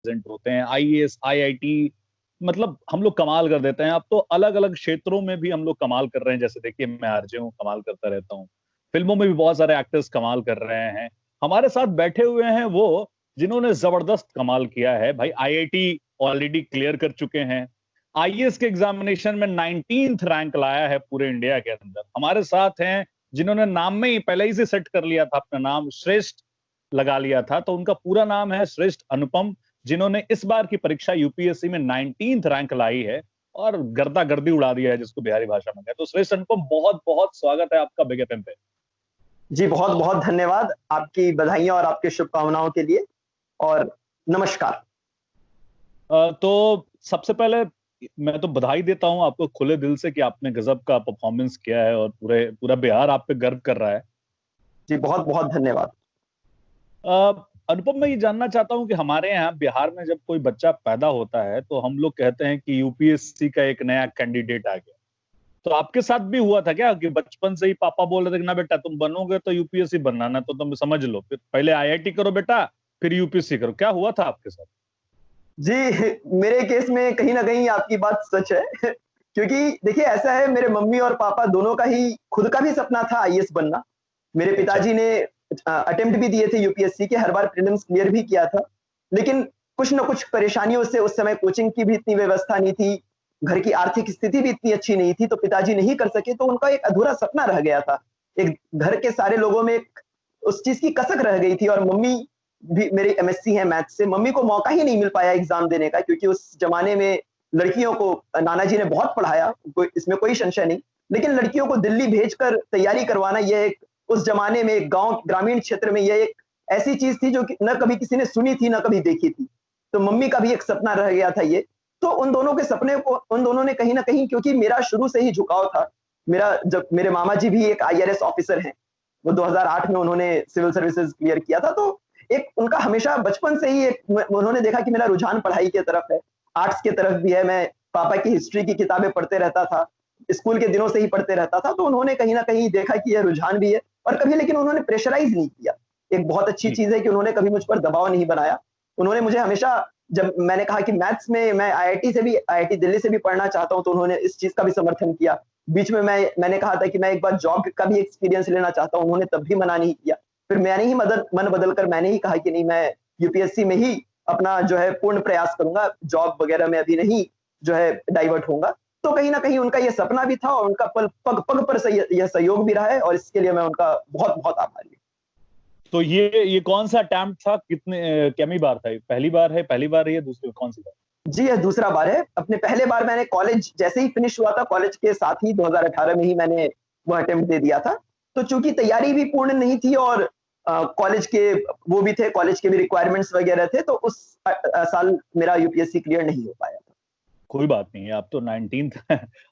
Present होते हैं, IAS, IIT, मतलब हम लोग कमाल कर देते हैं। अब तो अलग अलग क्षेत्रों में भी हम लोग कमाल कर रहे हैं। जैसे देखिए, मैं आरजे हूँ, कमाल करता रहता हूँ। फिल्मों में भी बहुत सारे एक्टर्स कमाल कर रहे हैं। हमारे साथ बैठे हुए हैं वो जिन्होंने जबरदस्त कमाल किया है भाई। आईआईटी ऑलरेडी क्लियर कर चुके हैं। आईएएस के एग्जामिनेशन में 19th रैंक लाया है पूरे इंडिया के अंदर। हमारे साथ हैं जिन्होंने नाम में ही पहले ही से सेट कर लिया था, अपना नाम श्रेष्ठ लगा लिया था, तो उनका पूरा नाम है श्रेष्ठ अनुपम, जिन्होंने इस बार की परीक्षा यूपीएससी में 19th रैंक लाई है और गर्दा गर्दी उड़ा दिया है, जिसको बिहारी भाषा में कहते हैं। तो श्रेष्ठ अनुपम, बहुत बहुत स्वागत है आपका बिग एफएम पे। जी बहुत बहुत धन्यवाद, आपकी बधाइयां और आपकी शुभकामनाओं के लिए, और नमस्कार। तो सबसे पहले मैं तो बधाई देता हूं आपको खुले दिल से कि आपने गजब का परफॉर्मेंस किया है और पूरा बिहार आप पे गर्व कर रहा है। जी बहुत बहुत धन्यवाद। अनुपम, मैं ये जानना चाहता हूं कि हमारे यहाँ बिहार में जब कोई बच्चा पैदा होता है तो हम लोग कहते हैं कि यूपीएससी का एक नया कैंडिडेट आ गया। तो आपके साथ भी हुआ था क्या कि बचपन से ही पापा बोल रहे थे कि ना बेटा तुम बनोगे तो यूपीएससी बनना, ना तो तुम समझ लो, फिर पहले आईआईटी करो बेटा, फिर यूपीएससी करो? क्या हुआ था आपके साथ? जी, मेरे केस में कहीं ना कहीं आपकी बात सच है। क्योंकि देखिए ऐसा है, मेरे मम्मी और पापा दोनों का ही खुद का भी सपना था आईएएस बनना। मेरे अच्छा। पिताजी ने अटेम्प्ट भी दिए थे यूपीएससी के, हर बार प्रीलिम्स क्लियर भी किया था। लेकिन कुछ न कुछ परेशानियों से उस समय कोचिंग की भी इतनी व्यवस्था नहीं थी, घर की आर्थिक स्थिति भी इतनी अच्छी नहीं थी, तो पिताजी नहीं कर सके, तो उनका एक अधूरा सपना रह गया था। एक घर के सारे लोगों में एक उस चीज की कसक रह गई थी, और मम्मी भी मेरी एमएससी है मैथ से, मम्मी को मौका ही नहीं मिल पाया एग्जाम देने का, क्योंकि उस जमाने में लड़कियों को नाना जी ने बहुत पढ़ाया, इसमें कोई संशय नहीं। लेकिन लड़कियों को दिल्ली भेजकर तैयारी करवाना, यह एक उस जमाने में गांव ग्रामीण क्षेत्र में यह एक ऐसी चीज थी जो न कभी किसी ने सुनी थी, न कभी देखी थी। तो मम्मी का भी एक सपना रह गया था ये। तो उन दोनों के सपने को उन दोनों ने कहीं ना कहीं, क्योंकि मेरा शुरू से ही झुकाव था, मेरा जब मेरे मामा जी भी एक आईआरएस ऑफिसर हैं, वो 2008 में उन्होंने सिविल सर्विसेज क्लियर किया था, तो एक उनका हमेशा बचपन से ही एक उन्होंने देखा कि मेरा रुझान पढ़ाई की तरफ है, आर्ट्स की तरफ भी है। मैं पापा की हिस्ट्री की किताबें पढ़ते रहता था, स्कूल के दिनों से ही पढ़ते रहता था, तो उन्होंने कहीं ना कहीं देखा कि यह रुझान भी है। और कभी लेकिन उन्होंने प्रेशराइज नहीं किया। एक बहुत अच्छी जी। चीज है कि उन्होंने कभी मुझ पर दबाव नहीं बनाया। उन्होंने मुझे हमेशा, जब मैंने कहा कि मैथ्स में मैं आईआईटी दिल्ली से भी पढ़ना चाहता हूं, तो उन्होंने इस चीज का भी समर्थन किया। बीच में मैंने कहा था कि मैं एक बार जॉब का भी एक्सपीरियंस लेना चाहता हूं, उन्होंने तब भी मना नहीं किया। फिर मैंने ही मन बदल कर मैंने ही कहा कि नहीं, मैं यूपीएससी में ही अपना जो है पूर्ण प्रयास करूंगा, जॉब वगैरह में अभी नहीं जो है डाइवर्ट होऊंगा। तो कहीं ना कहीं उनका यह सपना भी था, और उनका पग पग पर यह सहयोग भी रहा है, और इसके लिए मैं उनका बहुत बहुत आभारी हूँ। तो ये कौन सा अटेम्प्ट था? कितनी बार था? पहली बार है, ये दूसरी कौन सी बार? जी, यह दूसरा बार है। अपने पहले बार मैंने कॉलेज जैसे ही फिनिश हुआ था, कॉलेज के साथ ही 2018 में ही मैंने वो अटेम्प्ट दे दिया था। तो चूंकि तैयारी भी पूर्ण नहीं थी, और कॉलेज के वो भी थे, कॉलेज के भी रिक्वायरमेंट्स वगैरह थे, तो उस साल मेरा यूपीएससी क्लियर नहीं हो पाया था। कोई बात नहीं है, आप तो 19th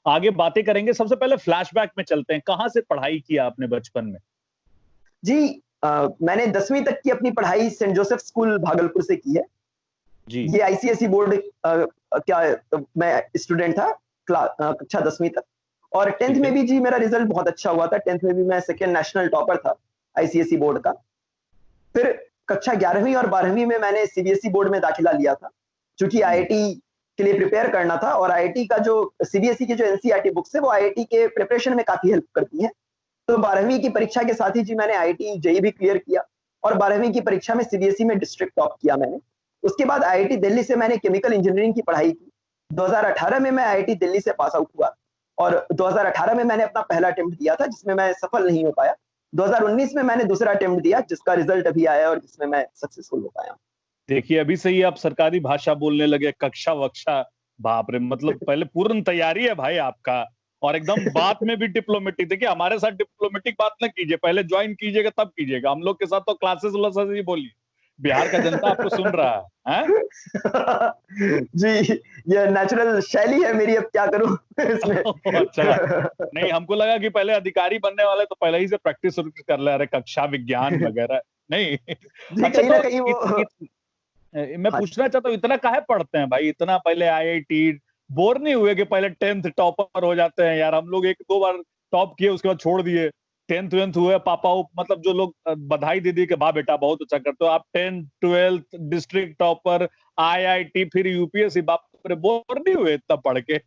आगे बातें करेंगे। सबसे पहले फ्लैशबैक में चलते हैं, कहां से पढ़ाई किया आपने बचपन में? जी, मैंने 10वीं तक की अपनी पढ़ाई सेंट जोसेफ स्कूल भागलपुर से की है। जी। ये आईसीएसई बोर्ड क्या मैं स्टूडेंट था, कक्षा 10वीं तक। और 10th ठीक में है। भी जी मेरा रिजल्ट बहुत अच्छा हुआ था, 10th में भी मैं सेकेंड नेशनल टॉपर था आईसीएसई बोर्ड का। फिर कक्षा 11वीं और 12वीं में मैंने सीबीएसई बोर्ड में दाखिला लिया था, क्योंकि आईआईटी के लिए प्रिपेयर करना था, और आईआईटी का जो सीबीएसई की जो एनसीईआरटी बुक्स है वो आईआईटी के प्रिपरेशन में काफी हेल्प करती है। तो 12वीं की परीक्षा के साथ ही जी मैंने आईआईटी जेईई भी क्लियर किया, और 12वीं की परीक्षा में सीबीएसई में डिस्ट्रिक्ट टॉप किया मैंने। उसके बाद आईआईटी दिल्ली से मैंने केमिकल इंजीनियरिंग की पढ़ाई की। 2018 में मैं आईआईटी दिल्ली से पास आउट हुआ, और 2018 में मैंने अपना पहला अटेम्प्ट दिया था, जिसमें मैं सफल नहीं हो पाया। 2019 में मैंने दूसरा अटेम्प्ट दिया, जिसका रिजल्ट अभी आया और जिसमें मैं सक्सेसफुल हो पाया। देखिए, अभी से ही आप सरकारी भाषा बोलने लगे, कक्षा वक्षा। बाप रे, मतलब पहले पूर्ण तैयारी है भाई आपका, और एकदम बात में भी डिप्लोमेटिक। देखिए, हमारे साथ डिप्लोमेटिक बात ना कीजिए, पहले ज्वाइन कीजिएगा तब कीजिएगा। हम लोग के साथ तो क्लासेस व्लासेस ही बोलिए। बिहार का जनता आपको सुन रहा है, हैं? जी, ये नेचुरल शैली है मेरी, अब क्या करूं इसमें। अच्छा। नहीं, हमको लगा कि पहले अधिकारी बनने वाले तो पहले ही से प्रैक्टिस कर ले रहे, कक्षा विज्ञान वगैरह। नहीं। जी अच्छा, कहीं ना तो कहीं वो। मैं हाँ, पूछना चाहता हूँ, इतना काहे पढ़ते हैं भाई? इतना पहले आईआईटी, बोर नहीं हुए कि पहले 10th टॉपर हो जाते हैं? यार, हम लोग एक दो बार टॉप किए, उसके बाद छोड़ दिए। 10th 12th हुए पापा मतलब जो लोग बधाई दे दी कि वाह बेटा बहुत अच्छा करते हो आप, 10th 12th district topper, IIT, फिर यूपीएससी, बाप रे बोर नहीं हुए इतना पढ़ के?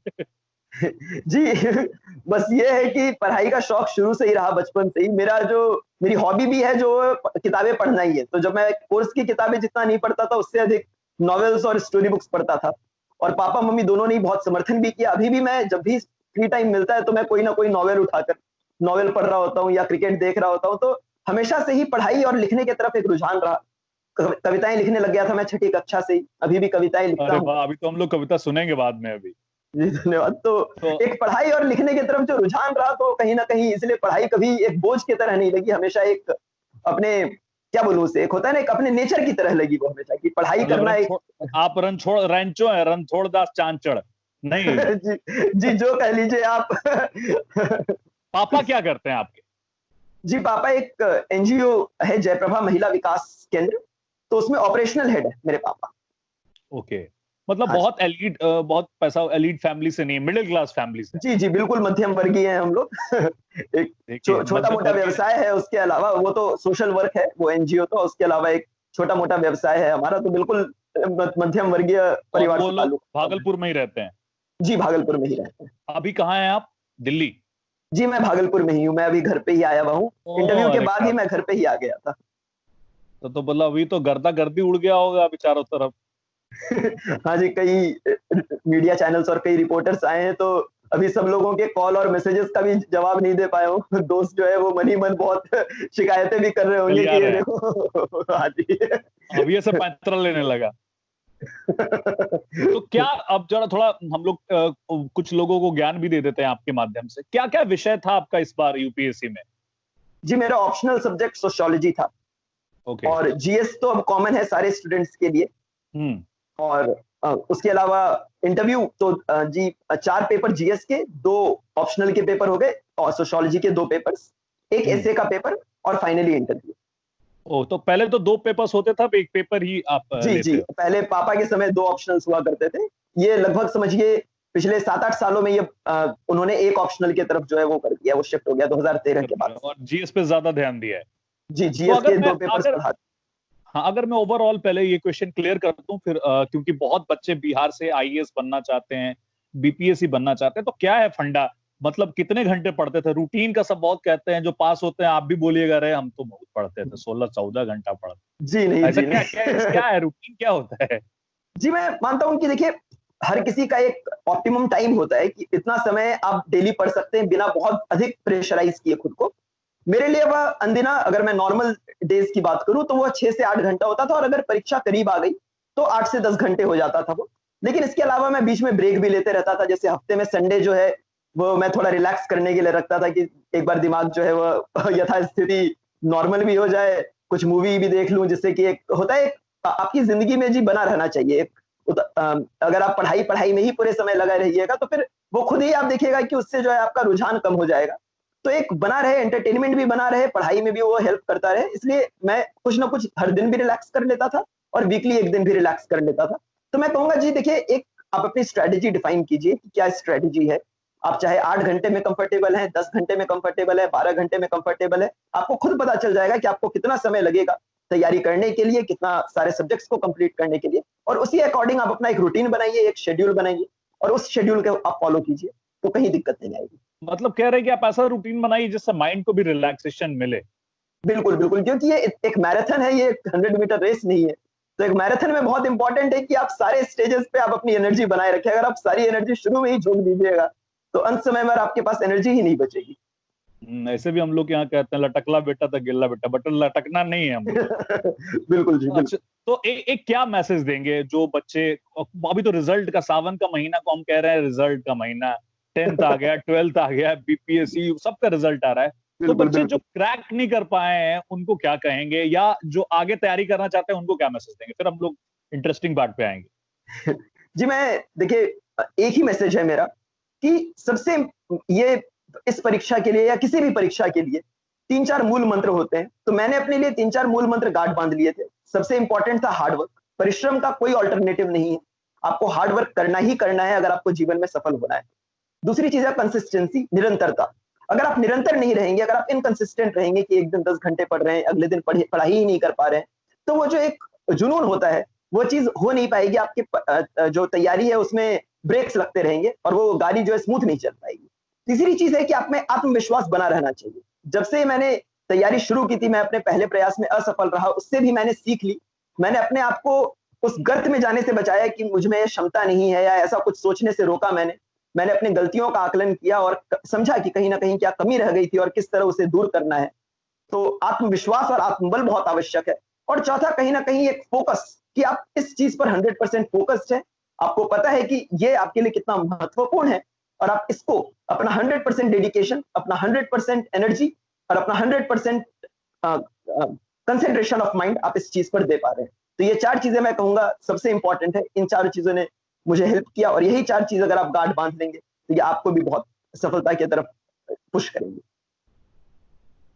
जी बस ये है कि पढ़ाई का शौक शुरू से ही रहा, बचपन से ही। मेरी हॉबी भी है जो किताबें पढ़ना ही है। तो जब मैं कोर्स की किताबें जितना नहीं पढ़ता था, उससे अधिक नॉवेल्स और स्टोरी बुक्स पढ़ता था। और पापा मम्मी दोनों ने ही बहुत समर्थन भी किया। अभी भी मैं जब भी फ्री टाइम मिलता है तो मैं कोई ना कोई नॉवेल उठाकर नॉवेल पढ़ रहा होता हूँ या क्रिकेट देख रहा होता हूँ। तो हमेशा से ही पढ़ाई और लिखने की तरफ एक रुझान रहा। कविताएं लिखने लग गया था मैं 6ठी कक्षा से ही, अभी भी कविताएं लिखता अरे हूँ। वाह, अभी तो हम लोग कविता सुनेंगे बाद में अभी। जी धन्यवाद। तो तो एक पढ़ाई और लिखने की तरफ जो रुझान रहा, तो कहीं न कहीं इसलिए पढ़ाई कभी एक बोझ की तरह नहीं लगी, हमेशा एक अपने क्या बोलूँ उसे, एक होता है ना, एक अपने नेचर की तरह लगी वो हमेशा, कि पढ़ाई मतलब करना एक आप रणछोड़ रैंचो है, रणछोड़ दास चांचड़ नहीं? जी, जी जो कह लीजिए आप। पापा क्या करते हैं आपके? जी, पापा एक एनजीओ है, जयप्रभा महिला विकास केंद्र, तो उसमें ऑपरेशनल हेड है मेरे पापा। ओके, मतलब हाँ जी। बहुत एलीट, बहुत पैसा एलीट फैमिली से नहीं, मिडिल क्लास फैमिली से? जी, जी, बिल्कुल मध्यम वर्गीय हैं हम लोग। एक देखिए मध्यम छोटा-मोटा वर्गीय। व्यवसाय है, उसके अलावा वो तो सोशल वर्क है, वो एनजीओ तो, उसके अलावा एक छोटा-मोटा व्यवसाय है हमारा, तो बिल्कुल मध्यम वर्गीय और परिवार वो से लोग ताल्लुक रखता हूँ मैं। भागलपुर में ही रहते हैं? जी, भागलपुर में ही रहते हैं। अभी कहाँ हैं आप? दिल्ली? जी, मैं भागलपुर में ही हूँ, मैं अभी घर पे ही आया हुआ हूँ। इंटरव्यू ओह के अरे बाद क्या ही बात! मैं घर पे ही आ गया था। तो मतलब अभी तो गर्दा गर्दी उड़ गया होगा अभी चारों तरफ। हाँ जी, कई मीडिया चैनल्स और कई रिपोर्टर्स आए हैं, तो अभी सब लोगों के कॉल और मैसेजेस का भी जवाब नहीं दे पाया हूँ। दोस्त जो है वो मन ही मन बहुत शिकायतें भी कर रहे होंगे गलिया कि ये रहे हैं, देखो। हाँ जी। अब ये सब पैंतरा लेने लगा। तो क्या, अब जरा थोड़ा हम लोग कुछ लोगों को ज्ञान भी दे देते हैं आपके माध्यम से, क्या क्या विषय था आपका इस बार यूपीएससी में? जी, मेरा ऑप्शनल सब्जेक्ट सोशियोलॉजी था ओके। और जीएस तो अब कॉमन है सारे स्टूडेंट्स के लिए। हम्म। और उसके अलावा इंटरव्यू तो जी 4 पेपर जीएस के, 2 ऑप्शनल के पेपर हो गए और सोशियोलॉजी के 2 पेपर्स, 1 हम्म। एसे का पेपर और फाइनली इंटरव्यू। ओ, तो पहले तो 2 पेपर्स होते थे, अब एक पेपर ही आप जी, लेते जी, हो? पहले पापा के समय 2 ऑप्शनल्स हुआ करते थे। ये लगभग समझिए पिछले 7-8 सालों में ये उन्होंने एक ऑप्शनल की तरफ जो है वो कर दिया, वो शिफ्ट हो गया 2013 के बाद से। और जीएस पे ज्यादा ध्यान दिया है? जी, तो जीएस के 2 पेपर्स अगर पढ़ा। हाँ, अगर मैं ओवरऑल पहले ये क्वेश्चन क्लियर कर दूं, फिर क्योंकि बहुत बच्चे बिहार से आईएएस बनना चाहते हैं, बीपीएससी बनना चाहते हैं, तो क्या है फंडा? मतलब कितने घंटे पढ़ते थे? रूटीन का सब बहुत कहते हैं, जो पास होते हैं आप भी बोलिएगा, रहे हम तो बहुत पढ़ते थे, 16-14 घंटा जी पढ़ते। नहीं, ऐसा जी क्या क्या नहीं। क्या है, रूटीन क्या होता है? जी, मैं मानता हूँ कि देखिए, हर किसी का एक ऑप्टिमम टाइम होता है कि इतना समय आप डेली पढ़ सकते हैं बिना बहुत अधिक प्रेशराइज़ किए खुद को। मेरे लिए वह अनदिना, अगर मैं नॉर्मल डेज़ की बात करूँ तो वह 6 से 8 घंटा होता था और अगर परीक्षा करीब आ गई, तो 8 से 10 घंटे हो जाता था वो। लेकिन इसके अलावा मैं बीच में ब्रेक भी लेते रहता था, जैसे हफ्ते में संडे जो है, वो मैं थोड़ा रिलैक्स करने के लिए रखता था कि एक बार दिमाग जो है वो यथास्थिति नॉर्मल भी हो जाए, कुछ मूवी भी देख लूँ, जिससे कि एक होता है, एक आपकी ज़िंदगी में जी बना रहना चाहिए। एक अगर आप पढ़ाई में ही पूरे समय लगे रहिएगा, तो फिर वो खुद ही आप देखिएगा कि उससे जो है आपका रुझान कम हो जाएगा। तो एक बना रहे, एंटरटेनमेंट भी बना रहे, पढ़ाई में भी वो हेल्प करता रहे, इसलिए मैं कुछ ना कुछ हर दिन भी रिलैक्स कर लेता था और वीकली 1 दिन भी रिलैक्स कर लेता था। तो मैं कहूँगा जी देखिए, एक आप अपनी स्ट्रैटेजी डिफाइन कीजिए कि क्या स्ट्रैटेजी है। आप चाहे 8 घंटे में कंफर्टेबल हैं, 10 घंटे में कंफर्टेबल है, 12 घंटे में कंफर्टेबल है, आपको खुद पता चल जाएगा कि आपको कितना समय लगेगा तैयारी करने के लिए, कितना सारे सब्जेक्ट्स को कंप्लीट करने के लिए, और उसी अकॉर्डिंग आप अपना एक रूटीन बनाइए, एक शेड्यूल बनाइए और उस शेड्यूल को आप फॉलो कीजिए, तो कहीं दिक्कत नहीं आएगी। मतलब कह रहे हैं कि आप ऐसा रूटीन बनाइए जिससे माइंड को भी रिलैक्सेशन मिले। बिल्कुल, बिल्कुल, क्योंकि ये एक मैराथन है, ये 100 मीटर रेस नहीं है। तो एक मैराथन में बहुत इंपॉर्टेंट है कि आप सारे स्टेजेस पे आप अपनी एनर्जी बनाए रखें। अगर आप सारी एनर्जी शुरू में ही झोंक दीजिएगा, तो अंत समय में आपके पास एनर्जी ही नहीं बचेगी। ऐसे भी हम लोग यहाँ कहते हैं, लटकला बेटा तो गिल्ला बेटा, बट लटकना नहीं है हम लोग को। बिल्कुल जी, अच्छा, बिल्कुल। तो एक क्या मैसेज देंगे जो बच्चे, अभी तो रिजल्ट का, सावन का महीना को हम कह रहे हैं रिजल्ट का महीना, 10th आ गया, 12th आ गया, बीपीएससी सबका रिजल्ट आ रहा है, तो बिल्कुल, बच्चे जो बिल्कुल। क्रैक नहीं कर पाए हैं उनको क्या कहेंगे, या जो आगे तैयारी करना चाहते हैं उनको क्या मैसेज देंगे? फिर हम लोग इंटरेस्टिंग पार्ट पे आएंगे। जी, मैं देखिए, एक ही मैसेज है मेरा कि सबसे ये इस परीक्षा के लिए या किसी भी परीक्षा के लिए 3-4 मूल मंत्र होते हैं। तो मैंने अपने लिए 3-4 मूल मंत्र गाँठ बाँध लिए थे। सबसे इम्पोर्टेंट था हार्ड वर्क। परिश्रम का कोई अल्टरनेटिव नहीं है। आपको हार्ड वर्क करना ही करना है अगर आपको जीवन में सफल होना है। दूसरी चीज़ है कंसिस्टेंसी, निरंतरता। अगर आप निरंतर नहीं रहेंगे, अगर आप इनकंसिस्टेंट रहेंगे कि एक दिन 10 घंटे पढ़ रहे हैं, अगले दिन पढ़ाई ही नहीं कर पा रहे हैं, तो वो जो एक जुनून होता है, वो चीज हो नहीं पाएगी। आपकी जो तैयारी है उसमें ब्रेक्स लगते रहेंगे और वो गाड़ी जो है स्मूथ नहीं चल पाएगी। तीसरी चीज है कि आप में आत्मविश्वास बना रहना चाहिए। जब से मैंने तैयारी शुरू की थी, मैं अपने पहले प्रयास में असफल रहा, उससे भी मैंने सीख ली। मैंने अपने आप को उस गर्त में जाने से बचाया कि मुझ में क्षमता नहीं है या ऐसा कुछ सोचने से रोका मैंने अपनी गलतियों का आकलन किया और समझा कि कहीं ना कहीं क्या कमी रह गई थी और किस तरह उसे दूर करना है। तो आत्मविश्वास और आत्मबल बहुत आवश्यक है। और चौथा, कहीं ना कहीं एक फोकस, कि आप इस चीज पर 100% फोकस्ड है, आपको पता है कि ये आपके लिए कितना महत्वपूर्ण है और आप इसको अपना 100% डेडिकेशन, अपना 100% एनर्जी और अपना 100% कंसेंट्रेशन ऑफ माइंड आप इस चीज पर दे पा रहे हैं। तो ये 4 चीजें मैं कहूंगा सबसे इंपॉर्टेंट है। इन 4 चीजों ने मुझे हेल्प किया और यही 4 चीज अगर आप गांठ बांध लेंगे तो ये आपको भी बहुत सफलता की तरफ पुश करेंगे।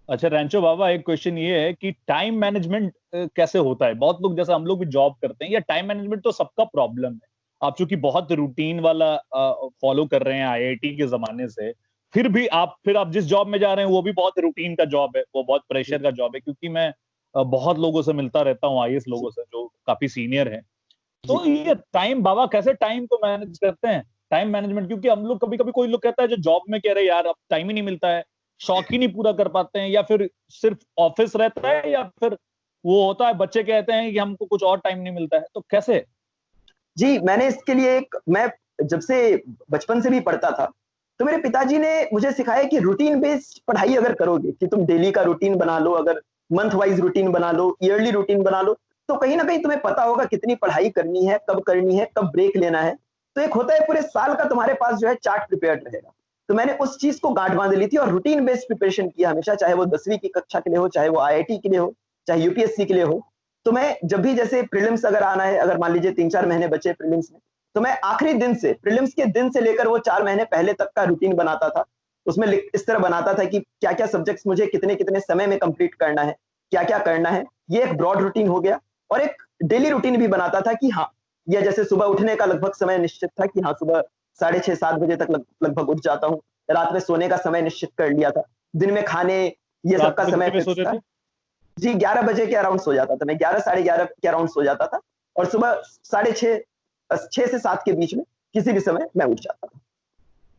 अच्छा रैंचो बाबा, एक क्वेश्चन ये है कि टाइम मैनेजमेंट कैसे होता है? बहुत लोग, जैसे हम लोग भी जॉब करते हैं, या टाइम मैनेजमेंट तो सबका प्रॉब्लम है। आप चूंकि बहुत रूटीन वाला फॉलो कर रहे हैं आईआईटी के जमाने से, फिर आप जिस जॉब में जा रहे हैं वो भी बहुत रूटीन का जॉब है, वो बहुत प्रेशर का जॉब है। क्योंकि मैं बहुत लोगों से मिलता रहता हूँ, आईएएस लोगों से जो काफी सीनियर हैं। तो ये टाइम बाबा कैसे टाइम को मैनेज करते हैं? टाइम मैनेजमेंट, क्योंकि हम लोग कभी कभी, कोई लोग कहता है जो जॉब में कह रहे हैं यार अब टाइम ही नहीं मिलता है, शौक ही नहीं पूरा कर पाते हैं, या फिर सिर्फ ऑफिस रहता है, या फिर वो होता है बच्चे कहते हैं कि हमको कुछ और टाइम नहीं मिलता है, तो कैसे? जी, मैंने इसके लिए मैं जब से बचपन से भी पढ़ता था, तो मेरे पिताजी ने मुझे सिखाया कि रूटीन बेस्ड पढ़ाई अगर करोगे, कि तुम डेली का रूटीन बना लो, अगर मंथ वाइज रूटीन बना लो, ईयरली रूटीन बना लो, तो कहीं ना कहीं तुम्हें पता होगा कितनी पढ़ाई करनी है, कब ब्रेक लेना है। तो एक होता है पूरे साल का तुम्हारे पास जो है चार्ट प्रिपेयर्ड रहेगा। तो मैंने उस चीज को गांठ बांध ली थी और रूटीन बेस्ड प्रिपरेशन किया हमेशा, चाहे वो 10वीं की कक्षा के लिए हो, चाहे वो आईआईटी के लिए हो, चाहे यूपीएससी के लिए हो। तो मैं जब भी, जैसे प्रीलिम्स अगर आना है, अगर मान लीजिए 3-4 महीने बचे प्रीलिम्स में, तो मैं आखिरी दिन से, प्रीलिम्स के दिन से लेकर वो 4 महीने पहले तक का रूटीन बनाता था। उसमें इस तरह बनाता था कि क्या क्या सब्जेक्ट्स मुझे कितने कितने समय में कंप्लीट करना है, क्या क्या करना है। ये एक ब्रॉड रूटीन हो गया। और एक डेली रूटीन भी बनाता था कि हाँ, या जैसे सुबह उठने का लगभग समय निश्चित था कि हाँ, सुबह 6:30-7 बजे तक लगभग उठ जाता हूँ। रात में सोने का समय निश्चित कर लिया था। दिन में खाने, ये रात सबका में समय कितने बजे फिक्स सोते था। थे? जी, 11 बजे के अराउंड सो जाता था मैं, 11 साढ़े 11 के अराउंड सो जाता था और सुबह 6:30 6 से 7 के बीच में किसी भी समय मैं उठ जाता था।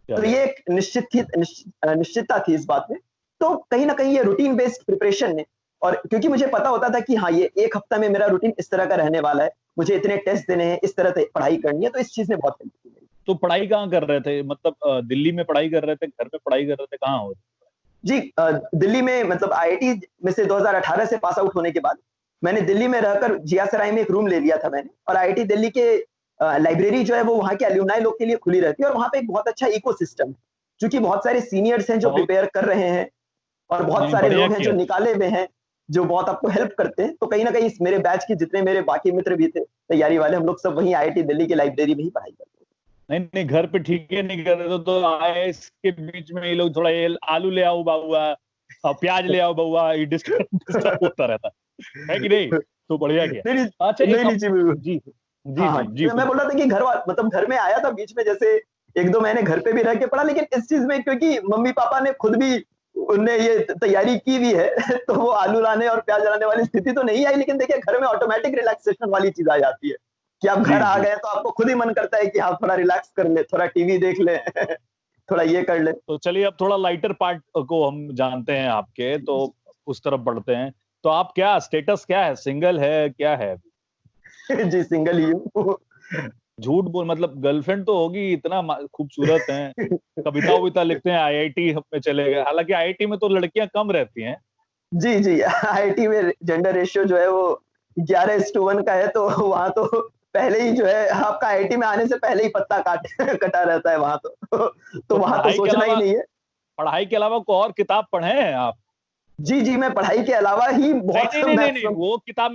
क्या तो बात! ये एक निश्चितता थी इस बात में। तो कहीं न कहीं ये रूटीन बेस्ड प्रिपरेशन ने, और क्योंकि मुझे पता होता था कि हाँ, ये 1 हफ्ता में मेरा रूटीन इस तरह का रहने वाला है, मुझे इतने टेस्ट देने हैं, इस तरह से पढ़ाई करनी है, तो इस चीज़ ने बहुत हेल्प की मेरी। तो पढ़ाई कहाँ कर रहे थे? मतलब दिल्ली में पढ़ाई कर रहे थे, घर में पढ़ाई कर रहे थे, कहाँ हो? जी, दिल्ली में, मतलब आईआईटी में से 2018 से पास आउट होने के बाद मैंने दिल्ली में रहकर जियासराय में एक रूम ले लिया था मैंने। और आईआईटी दिल्ली के लाइब्रेरी जो है वो वहाँ के एलुमनाई लोग के लिए खुली रहती है और वहाँ पे एक बहुत अच्छा इकोसिस्टम है। चूँकि बहुत सारे सीनियर्स हैं जो बहुत प्रिपेयर कर रहे हैं और बहुत नहीं, सारे बढ़िया लोग हैं जो किया। निकाले हुए हैं, जो बहुत आपको हेल्प करते हैं। तो कहीं न कहीं इस मेरे बैच के जितने मेरे बाकी मित्र भी थे, तैयारी वाले, हम लोग सब वहीं आईआईटी दिल्ली की लाइब्रेरी में ही पढ़ाई करते थे। नहीं नहीं, घर पे ठीक है, नहीं कर रहे तो आए इसके बीच में ये लोग थोड़ा, ये आलू ले आओ बाबुआ और प्याज ले आओ बउआ, ये डिस्टर्ब डिस्टर्ब होता रहता है कि नहीं? तो बढ़िया किया। नहीं, नहीं, अच्छा, नहीं, एक नहीं जी, बिल्कुल। जी जी हाँ, हाँ। जी जी, मैं बोल रहा था कि मतलब घर में आया था बीच में, जैसे 1-2 महीने घर पे भी रह के पढ़ा, लेकिन इस चीज़ में क्योंकि मम्मी-पापा ने खुद भी, उनने ये तैयारी की भी है तो वो आलू लाने और प्याज लाने वाली स्थिति तो नहीं आई, लेकिन देखिए घर में ऑटोमैटिक रिलैक्सेशन वाली चीज़ आ जाती है कि आप जी घर आ जी। गए तो आपको खुद ही मन करता है कि हाँ, थोड़ा रिलैक्स कर ले, थोड़ा टीवी देख ले थोड़ा ये कर ले। तो चलिए अब थोड़ा लाइटर पार्ट को हम जानते हैं आपके, तो उस तरफ बढ़ते हैं। तो आप क्या स्टेटस क्या है, सिंगल है, क्या है? जी, सिंगल ही हूँ। झूठ बोल, मतलब गर्लफ्रेंड तो होगी, इतना खूबसूरत हैं, कविता वविता लिखते हैं, आईआईटी में चले गए। हालांकि आईआईटी में तो लड़कियां कम रहती हैं। जी, जी। आईआईटी में जेंडर रेशियो जो है वो 11:1 का है, तो वहाँ तो पहले ही जो है आपका आईआईटी में आने से पहले ही पत्ता काट कटा रहता है वहाँ तो। तो तो वहाँ तो सोचना ही नहीं है। पढ़ाई के अलावा कोई और किताब पढ़े हैं आप? जी, जी, मैं पढ़ाई के अलावा ही नहीं बहुत नहीं नहीं नहीं नहीं, मैक्सिमम। वो किताब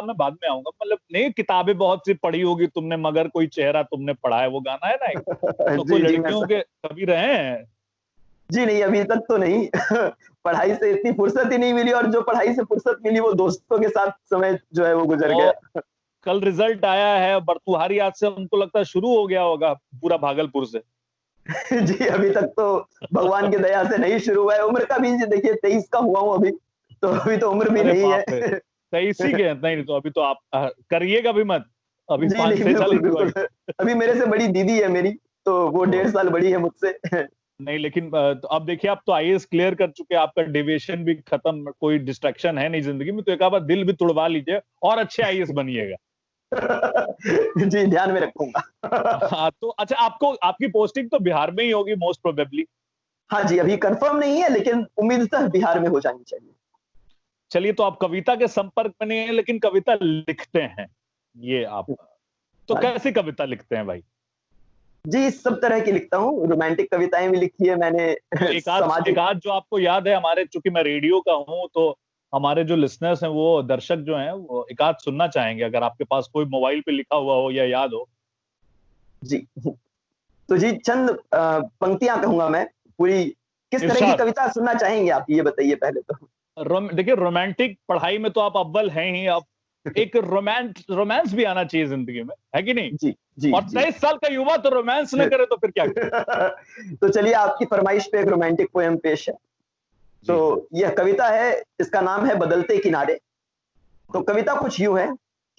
में बाद में आऊंगा। मतलब नहीं, किताबें बहुत सी पढ़ी होगी तुमने, मगर कोई चेहरा तुमने पढ़ा है, वो गाना है ना एक। तो कोई जी, जी, लड़कियों के कभी रहे हैं? जी नहीं, अभी तक तो नहीं। पढ़ाई से इतनी फुर्सत ही नहीं मिली और जो पढ़ाई से फुर्सत मिली वो दोस्तों के साथ समय जो है वो गुज़र तो गया। कल रिजल्ट आया है, बरतुहारी आज से हमको लगता है शुरू हो गया होगा पूरा भागलपुर से। जी, अभी तक तो भगवान की दया से नहीं शुरू हुआ है। उम्र का भी देखिए 23 का हुआ हूँ अभी, तो अभी तो उम्र भी अरे नहीं बाप रे, है। 23 ही के हैं? नहीं तो अभी तो आप करिएगा भी मत, अभी जी, पाँच नहीं, छह साल बिल्कुल, ही तो बिल्कुल। भाई। अभी मेरे से बड़ी दीदी है मेरी, तो वो ओ, 1.5 साल बड़ी है मुझसे। नहीं लेकिन तो अब देखिए आप तो आईएएस क्लियर कर चुके हैं, आपका डेविएशन भी खत्म, कोई डिस्ट्रैक्शन है नहीं जिंदगी में, तो एक आध बार दिल भी तुड़वा लीजिए और अच्छे आईएएस बनिएगा। जी, ध्यान में रखूँगा। हाँ तो अच्छा, आपको आपकी पोस्टिंग तो बिहार में ही होगी मोस्ट प्रोबेबली। हाँ जी, अभी कंफर्म नहीं है लेकिन उम्मीदतः बिहार में हो जानी चाहिए। चलिए, तो आप कविता के संपर्क में नहीं है लेकिन कविता लिखते हैं, ये आप, तो हाँ, कैसी कविता लिखते हैं भाई? जी, सब तरह की लिखता हूँ, रोमांटिक कविताएँ भी लिखी है मैंने। तो एक सामाजिक। आध जो आपको याद है, हमारे चूंकि मैं रेडियो का हूं तो हमारे जो लिसनर्स हैं, वो दर्शक जो हैं, वो एक आध सुनना चाहेंगे, अगर आपके पास कोई मोबाइल पे लिखा हुआ हो या याद हो। जी, तो जी चंद पंक्तियाँ कहूँगा मैं, पूरी किस तरह की इरशाद। कविता सुनना चाहेंगे आप ये बताइए पहले तो? देखिए, रोमांटिक पढ़ाई में तो आप अव्वल हैं ही, अब एक रोमांस भी आना चाहिए जिंदगी में, है कि नहीं? जी, जी, और जी। 23 साल का युवा तो रोमांस न करे तो फिर क्या करे? तो चलिए आपकी फरमाइश पे एक रोमांटिक पोएम पेश है। तो जी। यह कविता है, इसका नाम है बदलते किनारे। तो कविता कुछ यूँ है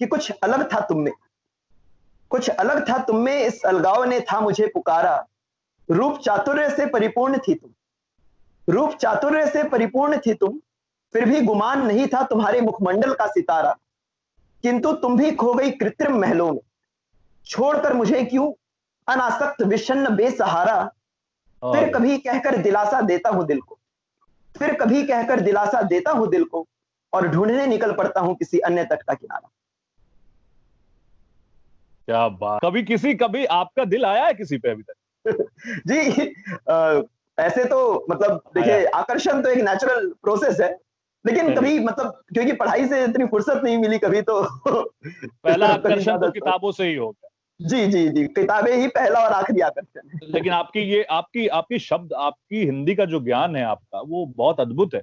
कि कुछ अलग था तुम में, कुछ अलग था तुम में, इस अलगाव ने था मुझे पुकारा। रूप चातुर्य से परिपूर्ण थी तुम, रूप चातुर्य से परिपूर्ण थी तुम, फिर भी गुमान नहीं था तुम्हारे मुखमंडल का सितारा। किंतु तुम भी खो गई कृत्रिम महलों में, छोड़कर मुझे क्यों अनासक्त विषन्न बेसहारा। फिर और कभी कहकर दिलासा देता हूं दिल को, फिर कभी कहकर दिलासा देता हूं दिल को, और ढूंढने निकल पड़ता हूं किसी अन्य तट का किनारा। क्या बात, कभी आपका दिल आया है किसी पे अभी तक? जी, ऐसे तो मतलब आया देखिए है। आकर्षण तो एक नेचुरल प्रोसेस है, लेकिन सही। कभी मतलब क्योंकि पढ़ाई से इतनी फुर्सत नहीं मिली कभी तो इस पहला तरफ कभी आकर्षण तो ज्यादा तो। किताबों से ही होगा। जी, जी, जी, किताबें ही पहला और आखिरी आकर्षण है। लेकिन आपकी शब्द, आपकी हिंदी का जो ज्ञान है आपका, वो बहुत अद्भुत है।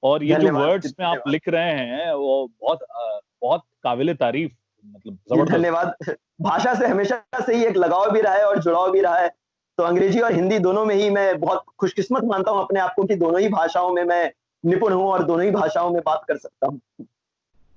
और ये जो धन्यवाद जी, वर्ड्स में आप धन्यवाद। लिख रहे हैं, वो बहुत काबिले तारीफ, मतलब जी, जबरदस्त। धन्यवाद। भाषा से हमेशा से ही एक लगाव भी रहा है और जुड़ाव भी रहा है। तो अंग्रेजी और हिंदी दोनों में ही मैं बहुत खुशकिस्मत मानता हूँ अपने आप को कि दोनों ही भाषाओं में मैं निपुण हूँ और दोनों ही भाषाओं में बात कर सकता हूँ।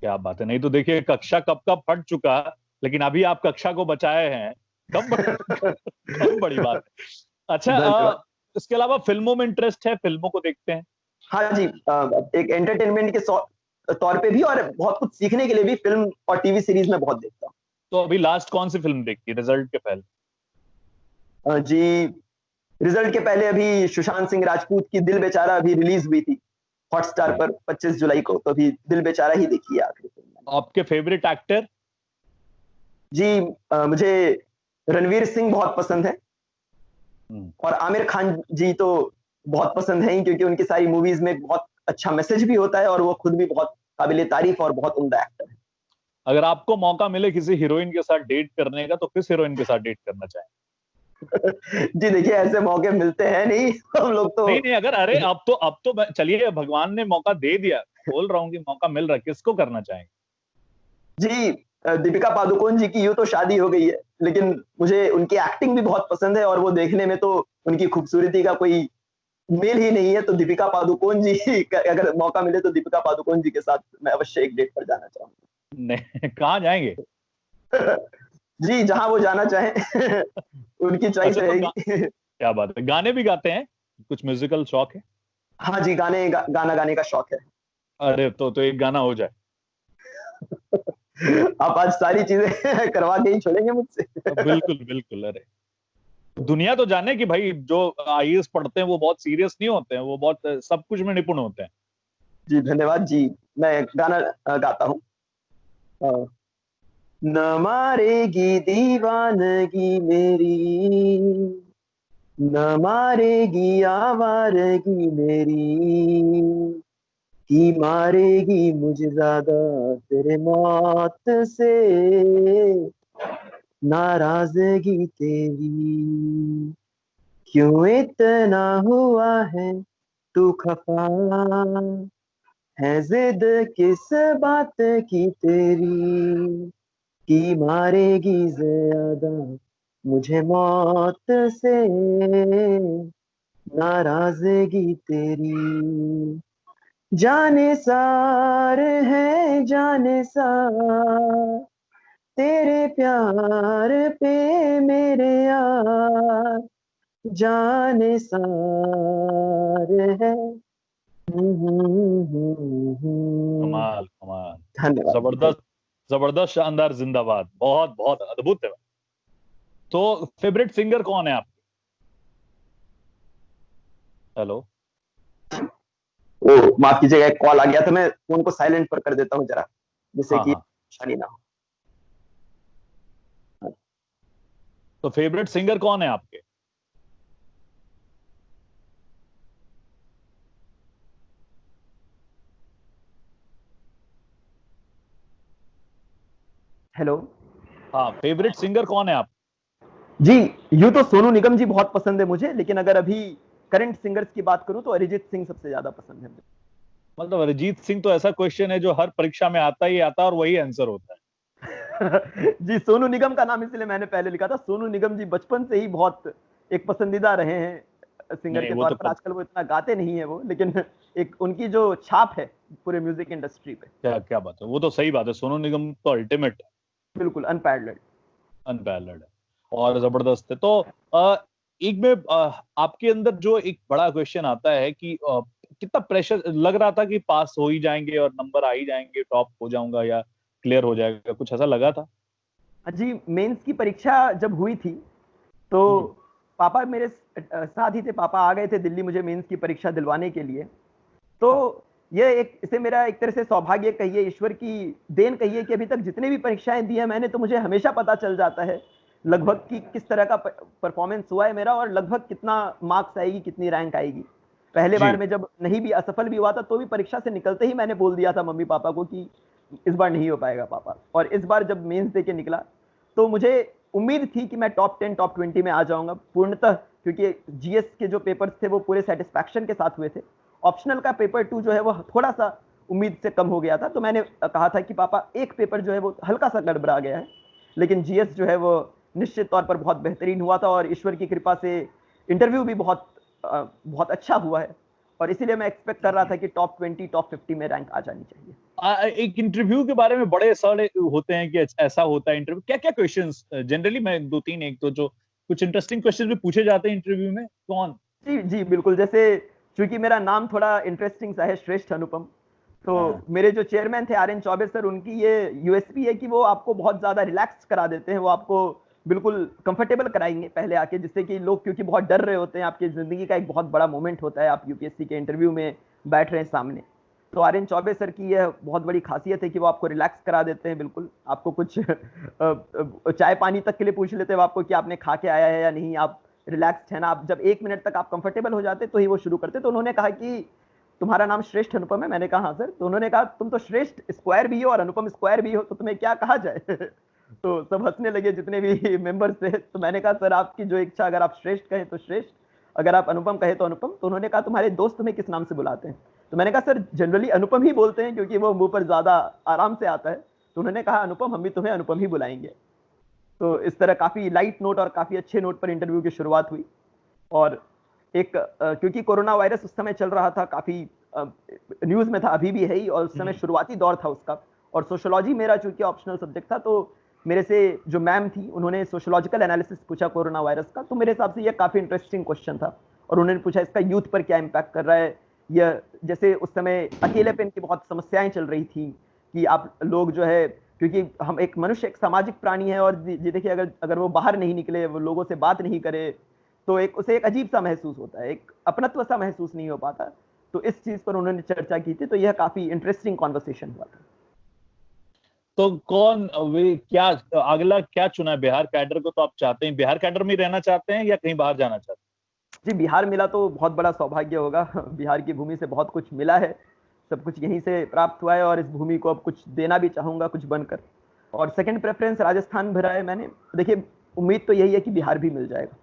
क्या बात है, नहीं तो देखिए कक्षा कब का फट चुका, लेकिन अभी आप कक्षा को बचाए हैं, कम कम बड़ी बात है। अच्छा, धन्यवाद। इसके अलावा फिल्मों में इंटरेस्ट है, फिल्मों को देखते हैं? हाँ जी, एक एंटरटेनमेंट के तौर पे भी और बहुत कुछ सीखने के लिए भी फ़िल्म और टीवी सीरीज़ मैं बहुत देखता तो अभी लास्ट कौन सी फिल्म देखी, रिजल्ट के पहले? हूँ। जी, रिज़ल्ट के पहले अभी सुशांत सिंह राजपूत की दिल बेचारा अभी रिलीज़ हुई थी हॉटस्टार जी। पर 25 जुलाई को, तो अभी दिल बेचारा ही देखी है आखिरी फ़िल्म मैंने। आपके फेवरेट एक्टर? जी, मुझे रणवीर सिंह बहुत पसंद है और आमिर खान जी तो बहुत पसंद है ही क्योंकि उनकी सारी मूवीज़ में बहुत अच्छा मैसेज भी होता है और वो खुद भी बहुत काबिले तारीफ़ और बहुत उम्दा एक्टर है। अगर आपको मौका मिले किसी हीरोइन के साथ डेट करने का, तो किस हीरोइन के साथ डेट करना चाहेंगे? जी देखिए, ऐसे मौके मिलते हैं नहीं, हम लोग तो। नहीं नहीं, अगर अरे अब तो चलिए, भगवान ने मौका दे दिया, बोल रहा हूँ कि मौका मिल रहा है, किसको करना चाहेंगे? जी, दीपिका पादुकोण जी की यूँ तो शादी हो गई है, लेकिन मुझे उनकी एक्टिंग भी बहुत पसंद है और वो देखने में तो उनकी खूबसूरती का कोई मेल ही नहीं है, तो दीपिका पादुकोण जी का अगर मौका मिले तो दीपिका पादुकोण जी के साथ मैं अवश्य एक डेट पर जाना नहीं, कहाँ जाएंगे? चाहूँगा। जी, जहाँ वो जाना चाहें उनकी चॉइस अच्छा, तो रहेगी। क्या बात है, गाने भी गाते हैं? कुछ म्यूजिकल शौक है? हाँ जी, गाना गाने का शौक है। अरे, तो एक गाना हो जाए। आप आज सारी चीज़ें करवा के ही छोड़ेंगे मुझसे? बिल्कुल बिल्कुल, अरे दुनिया तो जाने कि भाई जो आईएएस पढ़ते हैं वो बहुत सीरियस नहीं होते हैं, वो बहुत सब कुछ में निपुण होते हैं। जी, धन्यवाद जी। मैं गाना गाता हूँ। अ, न मारेगी दीवानगी मेरी, न मारेगी आवारगी मेरी, कि मारेगी मुझे ज्यादा तेरे मौत से नाराजगी तेरी। क्यों इतना हुआ है तू खफा, है जिद किस बात की तेरी, की मारेगी ज्यादा मुझे मौत से नाराजगी तेरी, जाने सार है जाने सार, तेरे प्यार पे मेरे यार, जाने सार है। कमाल कमाल, धन्यवाद जी, जबरदस्त जबरदस्त, शानदार, जिंदाबाद, बहुत बहुत अद्भुत है। तो फेवरेट सिंगर कौन है आप? हेलो। ओ माफ कीजिएगा, एक कॉल आ गया था, मैं फोन को साइलेंट पर कर देता हूँ जरा, जिससे हाँ कि हाँ, परेशानी ना हो। तो फेवरेट सिंगर कौन है आपके? हेलो हाँ, फेवरेट सिंगर कौन है आप? जी, यूं तो सोनू निगम जी बहुत पसंद है मुझे, लेकिन अगर अभी करंट सिंगर्स की बात करूं तो अरिजीत सिंह सबसे ज्यादा पसंद है मुझे। मतलब अरिजीत सिंह तो ऐसा क्वेश्चन है जो हर परीक्षा में आता ही आता है और वही आंसर होता है। जी, सोनू निगम का नाम इसलिए मैंने पहले लिखा था, सोनू निगम जी बचपन से ही बहुत एक पसंदीदा रहे हैं सिंगर नहीं के वो तौर तो पर। आजकल वो इतना गाते नहीं है वो, लेकिन एक उनकी जो छाप है पूरे म्यूजिक इंडस्ट्री पे, क्या क्या बात है, वो तो सही बात है, सोनू निगम तो अल्टीमेट, बिल्कुल अनपैरेलल्ड। अनपैरेलल्ड है और जबरदस्त है। तो एक में आपके अंदर जो एक बड़ा क्वेश्चन आता है कि कितना प्रेशर लग रहा था कि पास हो ही जाएंगे और नंबर आ ही जाएंगे, टॉप हो जाऊंगा या क्लियर हो जाएगा, कुछ ऐसा लगा था? जी, मेंस की परीक्षा जब हुई थी तो हम्म। पापा मेरे साथ ही थे, पापा आ गए थे दिल्ली मुझे मेंस की परीक्षा दिलवाने के लिए। तो ये एक, इसे मेरा एक तरह से सौभाग्य कहिए, ईश्वर की देन कहिए, कि अभी तक जितने भी परीक्षाएं दी है मैंने, तो मुझे हमेशा पता चल जाता है लगभग कि किस तरह का परफॉर्मेंस हुआ है मेरा, और लगभग कितना मार्क्स आएगी, कितनी रैंक आएगी। पहले बार जी। में जब नहीं भी, असफल भी हुआ था, तो भी परीक्षा से निकलते ही मैंने बोल दिया था मम्मी पापा को कि इस बार नहीं हो पाएगा पापा। और इस बार जब मेंस दे के निकला तो मुझे उम्मीद थी कि मैं टॉप 10 टॉप 20 में आ जाऊंगा पूर्णतः, क्योंकि जीएस के जो पेपर्स थे वो पूरे सेटिस्फैक्शन के साथ हुए थे। ऑप्शनल का पेपर 2 जो है वो थोड़ा सा उम्मीद से कम हो गया था, तो मैंने कहा था कि पापा एक पेपर जो है वो हल्का सा गड़बड़ा गया है, लेकिन जीएस जो है वो निश्चित तौर पर बहुत बेहतरीन हुआ था, और ईश्वर की कृपा से इंटरव्यू भी बहुत अच्छा हुआ है, और इसीलिए मैं एक्सपेक्ट कर रहा था कि टॉप 20 टॉप 50 में रैंक आ जानी चाहिए। एक इंटरव्यू के बारे में बड़े सारे होते हैं कि ऐसा होता है इंटरव्यू, क्या क्या क्वेश्चंस जनरली, मैं दो तीन, एक तो जो कुछ इंटरेस्टिंग क्वेश्चन भी पूछे जाते हैं इंटरव्यू में, कौन? जी जी बिल्कुल, जैसे चूंकि मेरा नाम थोड़ा इंटरेस्टिंग सा है, श्रेष्ठ अनुपम, तो हाँ। मेरे जो चेयरमैन थे आर एन चौबे सर, उनकी ये यूएसपी है कि वो आपको बहुत ज्यादा रिलैक्स करा देते हैं, वो आपको बिल्कुल कंफर्टेबल कराएंगे पहले आके, जिससे कि लोग, क्योंकि बहुत डर रहे होते हैं, आपकी जिंदगी का एक बहुत बड़ा मोमेंट होता है, आप यूपीएससी के इंटरव्यू में बैठ रहे हैं सामने। तो आर एन चौबे सर की यह बहुत बड़ी खासियत है कि वो आपको रिलैक्स करा देते हैं बिल्कुल, आपको कुछ चाय पानी तक के लिए पूछ लेते हैं आपको कि आपने खा के आया है या नहीं, आप रिलैक्स है ना। आप जब 1 मिनट तक आप कंफर्टेबल हो जाते तो ही वो शुरू करते। तो उन्होंने कहा कि तुम्हारा नाम श्रेष्ठ अनुपम है, मैंने कहा हाँ सर। तो उन्होंने कहा तुम तो श्रेष्ठ स्क्वायर भी हो और अनुपम स्क्वायर भी हो, तो तुम्हें क्या कहा जाए? तो सब हंसने लगे जितने भी मेंबर्स थे। तो मैंने कहा सर आपकी जो इच्छा, अगर आप श्रेष्ठ कहें तो श्रेष्ठ, अगर आप अनुपम कहे तो अनुपम। तो उन्होंने कहा तुम्हारे दोस्त तुम्हें किस नाम से बुलाते हैं? तो मैंने कहा सर जनरली अनुपम ही बोलते हैं, क्योंकि वो मुंह पर ज्यादा आराम से आता है। तो उन्होंने कहा अनुपम, हम भी तुम्हें अनुपम ही बुलाएंगे। तो इस तरह काफी लाइट नोट और काफी अच्छे नोट पर इंटरव्यू की शुरुआत हुई। और एक क्योंकि कोरोना वायरस उस समय चल रहा था, काफी न्यूज में था, अभी भी है ही, और उस समय शुरुआती दौर था उसका। और सोशियोलॉजी मेरा चूंकि ऑप्शनल सब्जेक्ट था, तो मेरे से जो मैम थी उन्होंने सोशियोलॉजिकल एनालिसिस पूछा कोरोना वायरस का। तो मेरे हिसाब से यह काफी इंटरेस्टिंग क्वेश्चन था। और उन्होंने पूछा इसका यूथ पर क्या इम्पैक्ट कर रहा है, यह जैसे उस समय अकेलेपन की बहुत समस्याएं चल रही थी, कि आप लोग जो है, क्योंकि हम एक मनुष्य एक सामाजिक प्राणी है, और ये देखिए अगर अगर वो बाहर नहीं निकले, वो लोगों से बात नहीं करे, तो एक उसे एक अजीब सा महसूस होता है, एक अपनत्व सा महसूस नहीं हो पाता। तो इस चीज पर उन्होंने चर्चा की थी, तो यह काफी इंटरेस्टिंग कॉन्वर्सेशन हुआ था। तो कौन वे क्या अगला क्या चुना है? बिहार कैडर को तो आप चाहते हैं, बिहार कैडर में ही रहना चाहते हैं या कहीं बाहर जाना चाहते जी, बिहार मिला तो बहुत बड़ा सौभाग्य होगा। बिहार की भूमि से बहुत कुछ मिला है, सब कुछ यहीं से प्राप्त हुआ है, और इस भूमि को अब कुछ देना भी चाहूंगा, कुछ बनकर। और सेकंड प्रेफरेंस राजस्थान भरा है मैंने। देखिए, उम्मीद तो यही है कि बिहार भी मिल जाएगा। हैं?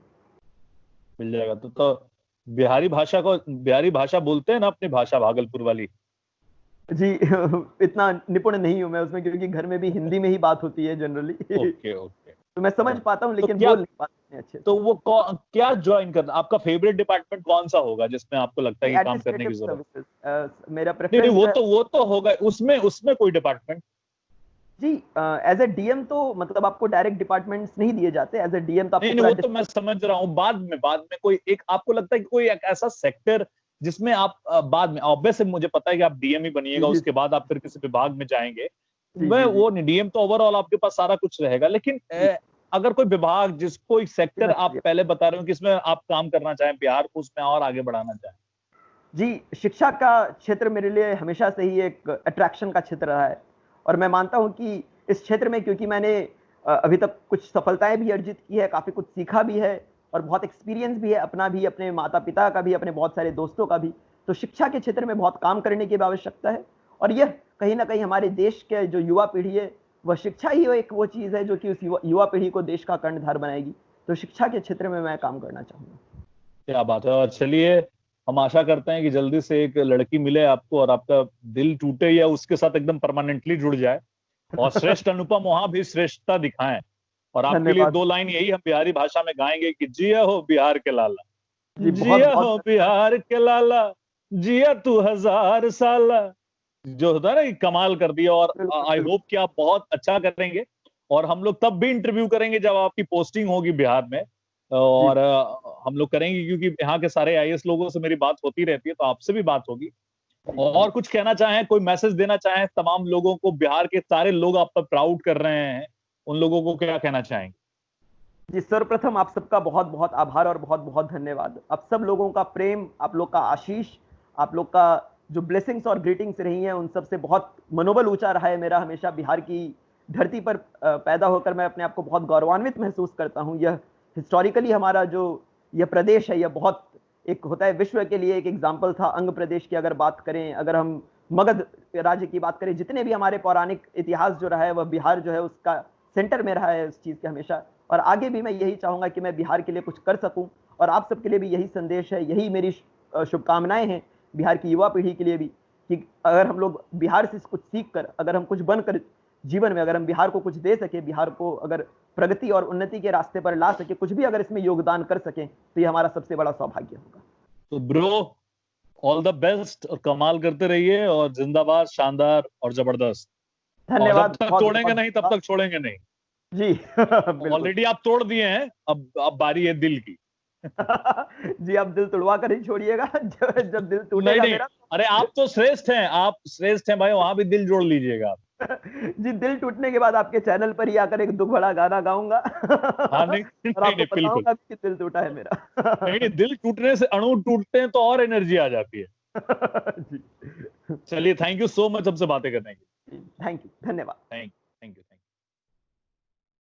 मिल जाएगा तो बिहारी भाषा को, बिहारी भाषा बोलते हैं ना अपनी भाषा भागलपुर वाली? जी, इतना निपुण नहीं हूं मैं उसमें, क्योंकि घर में भी हिंदी में ही बात होती है जनरली। Okay okay. तो मैं समझ पाता हूँ, तो लेकिन क्या, बोल नहीं पाता इतने अच्छे से। तो वो क्या ज्वाइन करना, आपका फेवरेट डिपार्टमेंट कौन सा होगा जिसमें आपको लगता है कि काम करने एडमिनिस्ट्रेटिव की जरूरत सर्विसेज मेरा नहीं? नहीं, प्रेफरेंस जो है। वो तो होगा, उसमें उसमें कोई डिपार्टमेंट। जी, एज ए डीएम तो मतलब आपको डायरेक्ट डिपार्टमेंट्स नहीं दिए जाते, एज ए डीएम तो नहीं आपको नहीं, पूरा वो तो मैं समझ रहा हूँ, बाद में कोई एक आपको लगता है कि कोई एक ऐसा सेक्टर जिसमें आप बाद में, ऑब्वियस मुझे पता है कि आप डीएम ही जी बनिएगा, जी उसके बाद आप फिर किसी विभाग में जाएंगे। जी मैं जी जी वो नहीं, डीएम तो ओवरऑल आपके पास सारा कुछ रहेगा, लेकिन जी अगर कोई विभाग, जिस कोई जी, सेक्टर मैं आप समझ पहले बता रहे हो कि इसमें आप काम करना चाहें, बिहार को उसमें और आगे बढ़ाना चाहें। जी, शिक्षा का क्षेत्र मेरे लिए हमेशा से ही एक अट्रैक्शन का क्षेत्र रहा है। और मैं मानता हूं कि इस क्षेत्र में, क्योंकि मैंने अभी तक कुछ सफलताएं भी अर्जित की है, काफी कुछ सीखा भी है और बहुत एक्सपीरियंस भी है, अपना भी, अपने माता पिता का भी, अपने बहुत सारे दोस्तों का भी। तो शिक्षा के क्षेत्र में बहुत काम करने की भी आवश्यकता है। और यह कहीं ना कहीं हमारे देश के जो युवा पीढ़ी है, वह शिक्षा ही एक वो चीज है जो कि उस युवा पीढ़ी को देश का कर्णधार बनाएगी। तो शिक्षा के क्षेत्र में मैं काम करना चाहूंगा। क्या बात है। और चलिए, हम आशा करते हैं कि जल्दी से एक लड़की मिले आपको और आपका दिल टूटे या उसके साथ एकदम परमानेंटली जुड़ जाए, और श्रेष्ठ अनुपम वहां भी श्रेष्ठता दिखाएं। और आपके लिए धन्यवाद। 2 लाइन यही हम बिहारी भाषा में गाएंगे कि जिया हो बिहार के लाला, जी, बहुत जिया बहुत हो धन्यवाद। बिहार के लाला, जिया तू 1000 साल। जो होता है ना कि कमाल कर दिया। और बिल्कुल आई बिल्कुल। होप कि आप बहुत अच्छा करेंगे, और हम लोग तब भी इंटरव्यू करेंगे जब आपकी पोस्टिंग होगी बिहार में। जी और हम लोग करेंगे, क्योंकि यहाँ के सारे आईएएस लोगों से मेरी बात होती रहती है, तो आपसे भी बात होगी। जी जी और कुछ कहना चाहें, कोई मैसेज देना चाहें तमाम लोगों को, बिहार के सारे लोग आप पर प्राउड कर रहे हैं, उन लोगों को क्या कहना चाहेंगे? जी, सर्वप्रथम आप सबका बहुत बहुत आभार और बहुत बहुत धन्यवाद। आप सब लोगों का प्रेम, आप लोग का आशीष, आप लोग का जो ब्लेसिंग्स और ग्रीटिंग्स रही हैं, उन सब से बहुत मनोबल ऊंचा रहा है मेरा हमेशा। बिहार की धरती पर पैदा होकर मैं अपने आप को बहुत गौरवान्वित महसूस करता हूं। यह हिस्टोरिकली हमारा जो यह प्रदेश है, यह बहुत एक होता है विश्व के लिए एक एग्जाम्पल था। अंग प्रदेश की अगर बात करें, अगर हम मगध राज्य की बात करें, जितने भी हमारे पौराणिक इतिहास जो रहा है, वह बिहार जो है उसका सेंटर में रहा है उस चीज के हमेशा। और आगे भी मैं यही चाहूंगा कि मैं बिहार के लिए कुछ कर सकूं। और आप सबके लिए भी यही संदेश है, यही मेरी शुभकामनाएं हैं बिहार की युवा पीढ़ी के लिए भी, कि अगर हम लोग बिहार से कुछ सीख कर, अगर हम कुछ बनकर जीवन में, अगर हम बिहार को कुछ दे सके, बिहार को अगर प्रगति और उन्नति के रास्ते पर ला सके, कुछ भी अगर इसमें योगदान कर सके, तो ये हमारा सबसे बड़ा सौभाग्य होगा। तो ब्रो, ऑल द बेस्ट, और कमाल करते रहिए, और जिंदाबाद, शानदार और जबरदस्त। और जब धन्यवाद, तक बहुत तोड़ेंगे बहुत नहीं तब धन्यवाद। तक छोड़ेंगे नहीं। जी बिल्कुल। ऑलरेडी आप तोड़ दिए हैं, अब बारी है दिल की। जी, आप दिल तुड़वा कर ही छोड़िएगा। जब दिल नहीं टूटेगा नहीं, मेरा अरे आप तो श्रेष्ठ हैं, आप श्रेष्ठ हैं भाई, वहां भी दिल जोड़ लीजिएगा आप। जी, दिल टूटने के बाद आपके चैनल पर ही आकर एक दुख भरा गाना गाऊंगा। हाँ, नहीं और नहीं आपको नहीं, बिल्कुल। बताऊंगा कि दिल टूटा है नहीं नहीं, मेरा। दिल टूटने से अणु टूटते हैं तो और एनर्जी आ जाती है। जी, चलिए, थैंक यू सो मच हमसे बातें करने की। थैंक यू, धन्यवाद। Thank you.